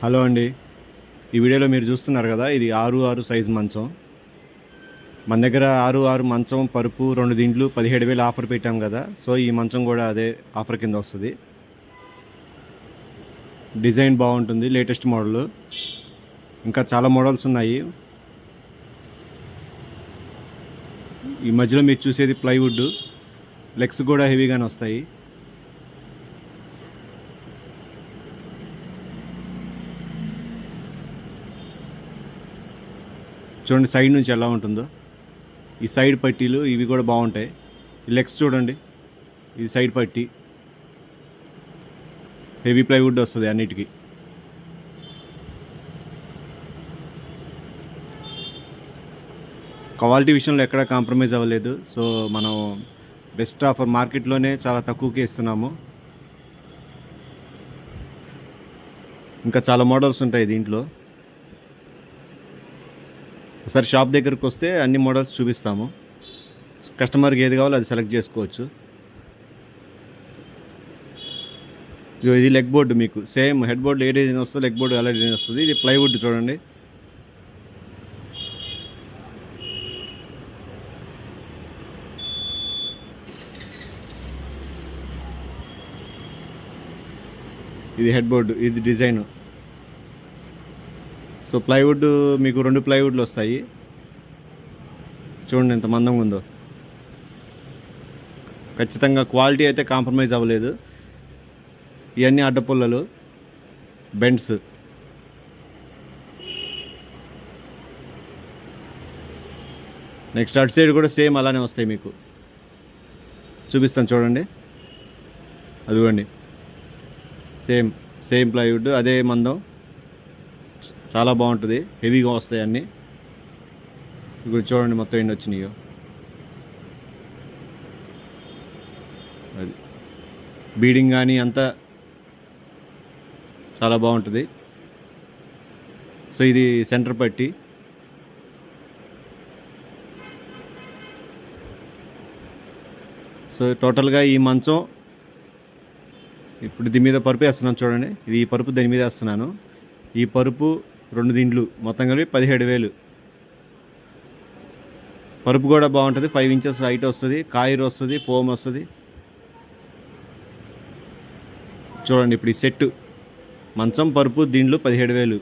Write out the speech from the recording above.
Hello అండి. ఈ వీడియోలో మీరు చూస్తున్నారు కదా, ఇది 6-6 సైజ్ మంచం. మన దగ్గర 6-6 మంచం, పరుపు, 2 దిండ్లు 17,000 ఆఫర్ పెట్టాం కదా. సో ఈ మంచం కూడా అదే ఆఫర్ కింద వస్తుంది. డిజైన్ బాగుంటుంది, లేటెస్ట్ మోడల్. ఇంకా చాలా మోడల్స్ ఉన్నాయి. ఈ మధ్యలో మీరు చూసేది ప్లైవుడ్. లెగ్స్ కూడా హెవీగానే వస్తాయి. చూడండి సైడ్ నుంచి ఎలా ఉంటుందో. ఈ సైడ్ పట్టీలు ఇవి కూడా బాగుంటాయి. ఈ లెగ్స్ చూడండి, ఇది సైడ్ పట్టీ. హెవీ ప్లైవుడ్ వస్తుంది అన్నిటికీ. క్వాలిటీ విషయంలో ఎక్కడ కాంప్రమైజ్ అవ్వలేదు. సో మనం బెస్ట్ ఆఫర్ మార్కెట్లోనే చాలా తక్కువకే ఇస్తున్నాము. ఇంకా చాలా మోడల్స్ ఉంటాయి దీంట్లో. ఒకసారి షాప్ దగ్గరకు వస్తే అన్ని మోడల్స్ చూపిస్తాము. కస్టమర్కి ఏది కావాలో అది సెలెక్ట్ చేసుకోవచ్చు. ఇది లెగ్ బోర్డు, మీకు సేమ్ హెడ్ బోర్డు ఏ డిజైన్ వస్తుందో లెగ్ బోర్డు అలా డిజైన్ వస్తుంది. ఇది ప్లైవుడ్ చూడండి. ఇది హెడ్ బోర్డు, ఇది డిజైన్. సో ప్లైవుడ్ మీకు 2 ప్లైవుడ్లు వస్తాయి. చూడండి ఎంత మందంగా ఉందో. ఖచ్చితంగా క్వాలిటీ అయితే కాంప్రమైజ్ అవ్వలేదు. ఇవన్నీ అడ్డపుల్లలు, బెండ్స్. నెక్స్ట్ అటు సైడ్ కూడా సేమ్ అలానే వస్తాయి మీకు. చూపిస్తాను చూడండి. అదిగోండి, సేమ్ ప్లైవుడ్, అదే మందం. చాలా బాగుంటుంది, హెవీగా వస్తాయి అన్నీ. ఇప్పుడు చూడండి మొత్తం ఎన్ని వచ్చినాయో. అది బీడింగ్ కానీ అంతా చాలా బాగుంటుంది. సో ఇది సెంటర్ పట్టి. సో టోటల్గా ఈ మంచం ఇప్పుడు దీని మీద పరుపు వేస్తున్నాను చూడండి. ఇది ఈ పరుపు దీని మీద వేస్తున్నాను. ఈ పరుపు 2 దిండ్లు మొత్తం కలిపి 17,000. పరుపు కూడా బాగుంటుంది, 5 ఇంచెస్ హైట్ వస్తుంది, కాయిర్ వస్తుంది, ఫోమ్ వస్తుంది. చూడండి ఇప్పుడు ఈ సెట్ మంచం, పరుపు, దిండ్లు 17,000.